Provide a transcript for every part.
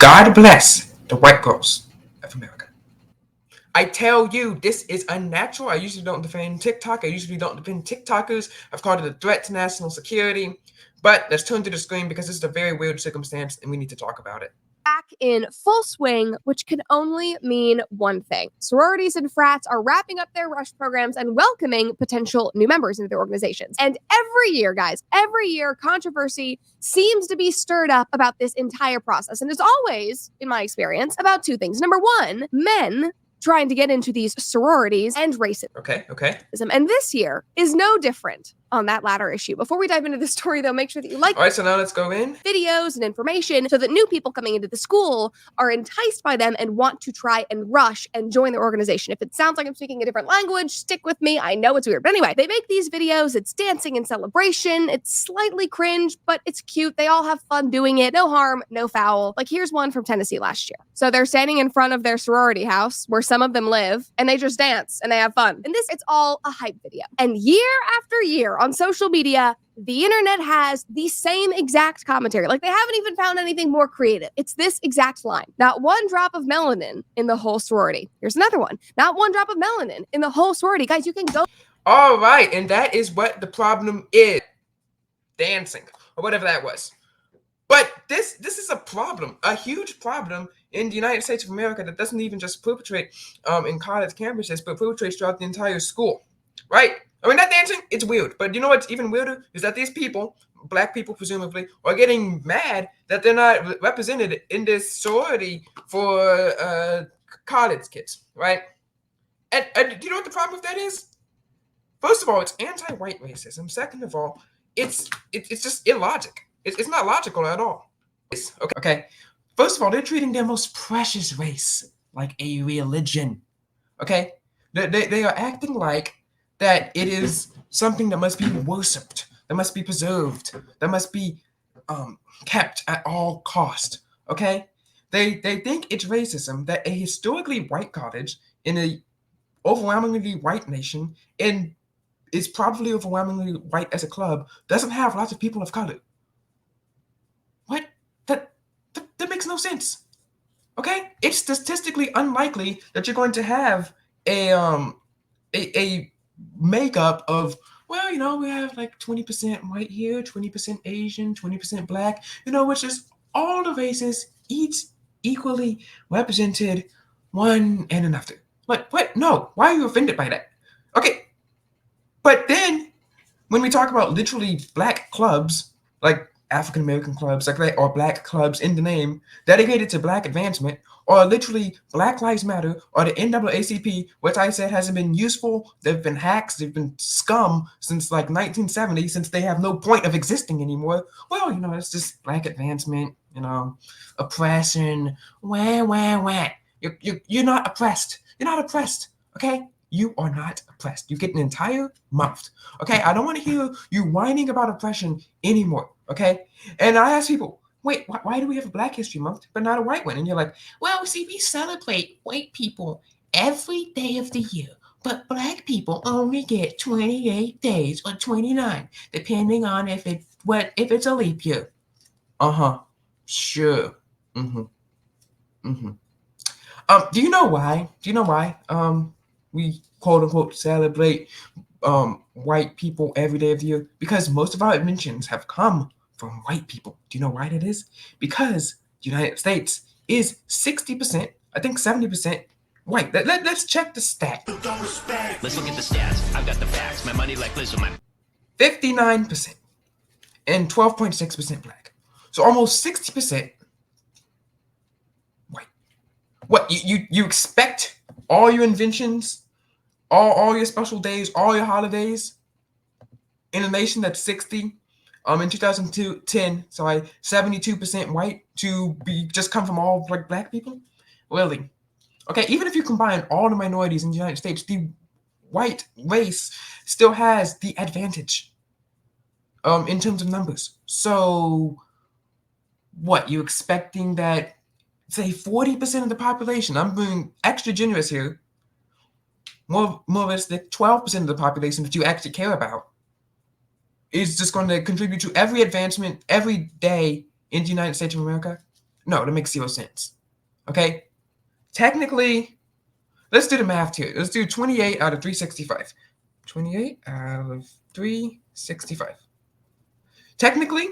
God bless the white girls of America. I tell you, this is unnatural. I usually don't defend TikTok. I usually don't defend TikTokers. I've called it a threat to national security. But let's turn to the screen because this is a very weird circumstance and we need to talk about it. Back in full swing, which can only mean one thing. Sororities and frats are wrapping up their rush programs and welcoming potential new members into their organizations. And every year, guys, controversy seems to be stirred up about this entire process. And it's always, in my experience, about two things. Number one, men trying to get into these sororities and racism. Okay. And this year is no different on that latter issue. Before we dive into the story, though, make sure that you like All right, so now let's go in. videos and information so that new people coming into the school are enticed by them and want to try and rush and join their organization. If it sounds like I'm speaking a different language, stick with me. I know it's weird. But anyway, they make these videos. It's dancing and celebration. It's slightly cringe, but it's cute. They all have fun doing it. No harm, no foul. Like here's one from Tennessee last year. So they're standing in front of their sorority house where some of them live and they just dance and they have fun. And it's all a hype video. And year after year on social media, the internet has the same exact commentary. Like they haven't even found anything more creative. It's this exact line. Not one drop of melanin in the whole sorority. Here's another one. Not one drop of melanin in the whole sorority. Guys, you can go. All right, and that is what the problem is. Dancing, or whatever that was. But this is a problem, a huge problem in the United States of America that doesn't even just perpetrate in college campuses, but perpetrates throughout the entire school, right? I mean, that dancing, it's weird. But you know what's even weirder is that these people, black people presumably, are getting mad that they're not represented in this sorority for college kids, right? And do you know what the problem with that is? First of all, it's anti-white racism. Second of all, it's just illogic. It's not logical at all. Okay. First of all, they're treating their most precious race like a religion. Okay? They are acting like that it is something that must be worshipped, that must be preserved, that must be kept at all cost. Okay? They think it's racism that a historically white college in a overwhelmingly white nation and is probably overwhelmingly white as a club doesn't have lots of people of color. What? That makes no sense. Okay? It's statistically unlikely that you're going to have a makeup of, well, we have like 20% white here, 20% Asian, 20% black, which is all the races, each equally represented one and another. Like, what? No. Why are you offended by that? Okay. But then when we talk about literally black clubs, like African American clubs, like that, or black clubs in the name, dedicated to black advancement, or literally Black Lives Matter, or the NAACP, which I said hasn't been useful. They've been hacks, they've been scum since like 1970, since they have no point of existing anymore. Well, it's just black advancement, oppression, wah. You're not oppressed. You're not oppressed, okay? You are not oppressed. You get an entire month, okay? I don't want to hear you whining about oppression anymore, okay? And I ask people, wait, why do we have a Black History Month but not a white one? And you're like, well, see, we celebrate white people every day of the year, but black people only get 28 days or 29, depending on if it's a leap year. Sure. Do you know why? We quote unquote celebrate white people every day of the year? Because most of our inventions have come from white people. Do you know why that is? Because the United States is 60%, I think 70% white. Let's check the stat. Let's look at the stats. I've got the facts. My money like Liz on my 59% and 12.6% black. So almost 60% white. What, you expect all your inventions, all your special days, all your holidays in a nation that's 60, in 2010, 72% white to be just come from all like black people? Really? Okay, even if you combine all the minorities in the United States, the white race still has the advantage in terms of numbers. So what, you expecting that, say, 40% of the population, I'm being extra generous here, more realistic, 12% of the population that you actually care about is just going to contribute to every advancement every day in the United States of America? No, that makes zero sense. Okay? Technically, let's do the math here. Let's do 28 out of 365. 28 out of 365. Technically,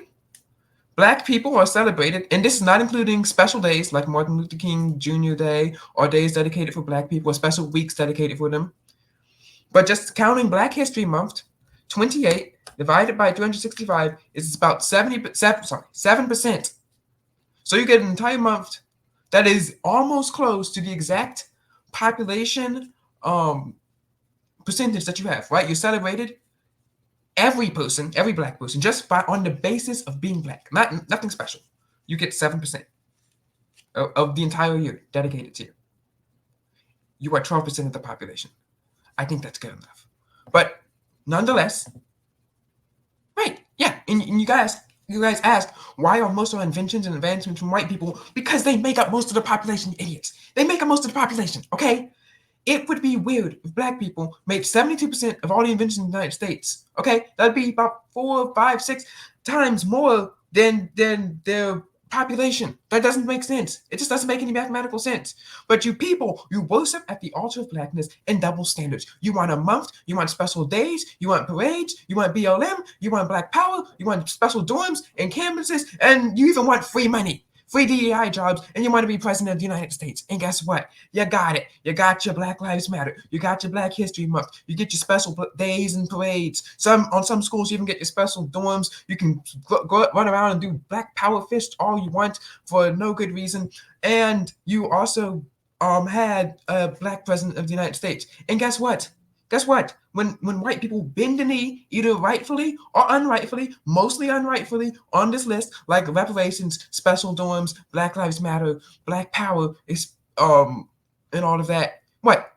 Black people are celebrated, and this is not including special days like Martin Luther King Jr. Day or days dedicated for Black people or special weeks dedicated for them. But just counting Black History Month, 28 divided by 365 is about 7%. So you get an entire month that is almost close to the exact population percentage that you have, right? You're celebrated every person, every Black person, just by on the basis of being Black, nothing special. You get 7% of the entire year dedicated to you. You are 12% of the population. I think that's good enough. But nonetheless, right, yeah, and you guys ask, why are most of our inventions and advancements from white people? Because they make up most of the population, you idiots. They make up most of the population, okay? It would be weird if Black people made 72% of all the inventions in the United States. Okay, that'd be about 4, 5, 6 times more than their population. That doesn't make sense. It just doesn't make any mathematical sense. But you people, you worship at the altar of blackness and double standards. You want a month, you want special days, you want parades, you want BLM, you want Black Power, you want special dorms and campuses, and you even want free money. Free DEI jobs, and you want to be president of the United States. And guess what? You got it. You got your Black Lives Matter. You got your Black History Month. You get your special days and parades. On some schools, you even get your special dorms. You can go run around and do Black Power fist all you want for no good reason. And you also had a Black president of the United States. And guess what? Guess what? When white people bend the knee, either rightfully or unrightfully, mostly unrightfully, on this list, like reparations, special dorms, Black Lives Matter, Black Power, and all of that. What?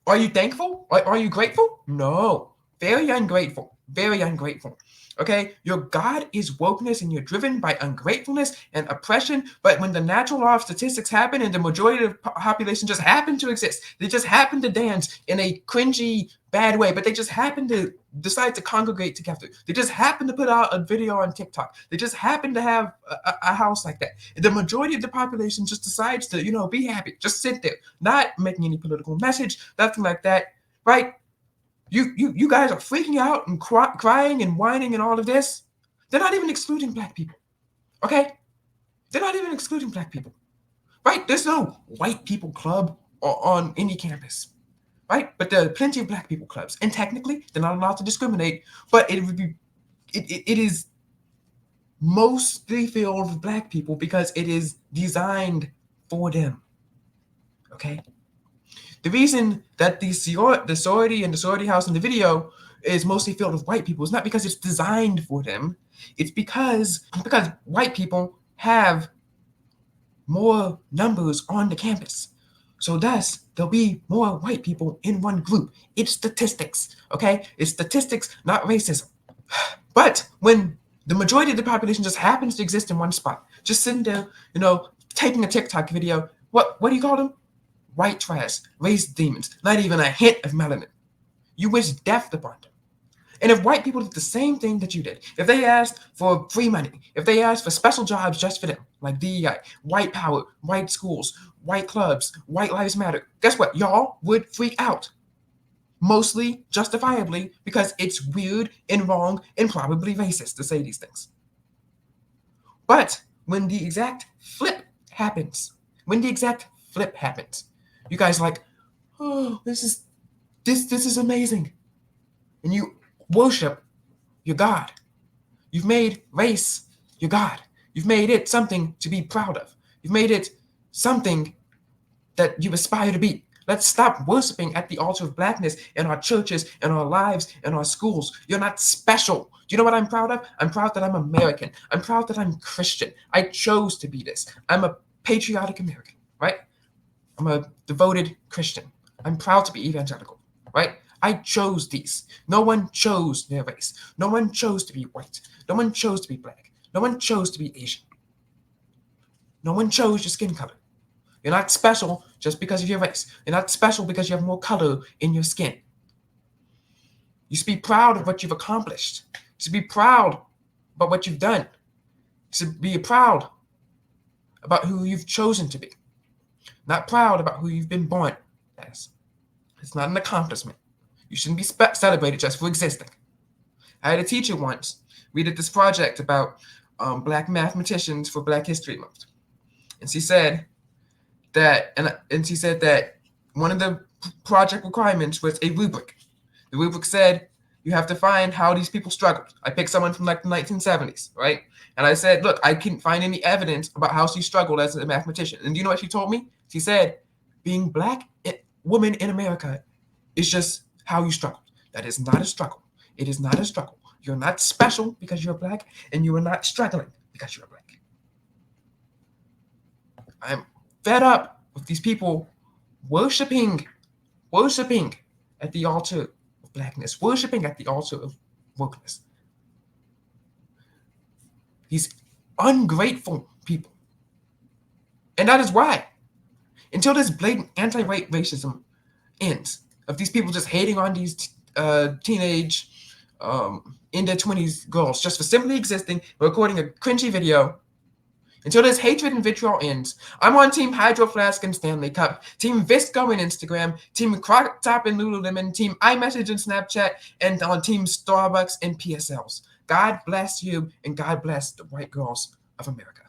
Are you thankful? Are you grateful? No. Very ungrateful. Very ungrateful. Okay? Your God is wokeness and you're driven by ungratefulness and oppression. But when the natural law of statistics happen and the majority of the population just happen to exist, they just happen to dance in a cringy, bad way, but they just happen to decide to congregate together. They just happen to put out a video on TikTok. They just happen to have a house like that. And the majority of the population just decides to, be happy, just sit there, not making any political message, nothing like that, right? You guys are freaking out and crying and whining and all of this. They're not even excluding Black people, okay? They're not even excluding Black people, right? There's no white people club on any campus, right? But there are plenty of Black people clubs, and technically they're not allowed to discriminate. But it is mostly filled with Black people because it is designed for them, okay? The reason that the sorority and the sorority house in the video is mostly filled with white people is not because it's designed for them. It's because white people have more numbers on the campus. So thus, there'll be more white people in one group. It's statistics, okay? It's statistics, not racism. But when the majority of the population just happens to exist in one spot, just sitting there, taking a TikTok video, what do you call them? White trash, race demons, not even a hint of melanin. You wish death upon them. And if white people did the same thing that you did, if they asked for free money, if they asked for special jobs just for them, like DEI, white power, white schools, white clubs, white lives matter, guess what? Y'all would freak out. Mostly justifiably because it's weird and wrong and probably racist to say these things. But when the exact flip happens, you guys are like, oh, this is amazing. And you worship your God. You've made race your God. You've made it something to be proud of. You've made it something that you aspire to be. Let's stop worshiping at the altar of blackness in our churches, in our lives, in our schools. You're not special. Do you know what I'm proud of? I'm proud that I'm American. I'm proud that I'm Christian. I chose to be this. I'm a patriotic American, right? I'm a devoted Christian. I'm proud to be evangelical, right? I chose these. No one chose their race. No one chose to be white. No one chose to be Black. No one chose to be Asian. No one chose your skin color. You're not special just because of your race. You're not special because you have more color in your skin. You should be proud of what you've accomplished. You should be proud about what you've done. You should be proud about who you've chosen to be. Not proud about who you've been born as. It's not an accomplishment. You shouldn't be celebrated just for existing. I had a teacher once. We did this project about Black mathematicians for Black History Month, and she said that, one of the project requirements was a rubric. The rubric said you have to find how these people struggled. I picked someone from like the 1970s, right? And I said, look, I couldn't find any evidence about how she struggled as a mathematician. And do you know what she told me? She said, being Black woman in America is just how you struggle. That is not a struggle. It is not a struggle. You're not special because you're Black, and you are not struggling because you're Black. I'm fed up with these people worshiping at the altar of Blackness, worshiping at the altar of wokeness. These ungrateful people. And that is why, until this blatant anti-white racism ends, of these people just hating on these teenage in their 20s girls just for simply existing, recording a cringy video, until this hatred and vitriol ends, I'm on Team Hydro Flask and Stanley Cup, Team Visco and Instagram, Team Crop Top and Lululemon, Team iMessage and Snapchat, and on Team Starbucks and PSLs. God bless you, and God bless the white girls of America.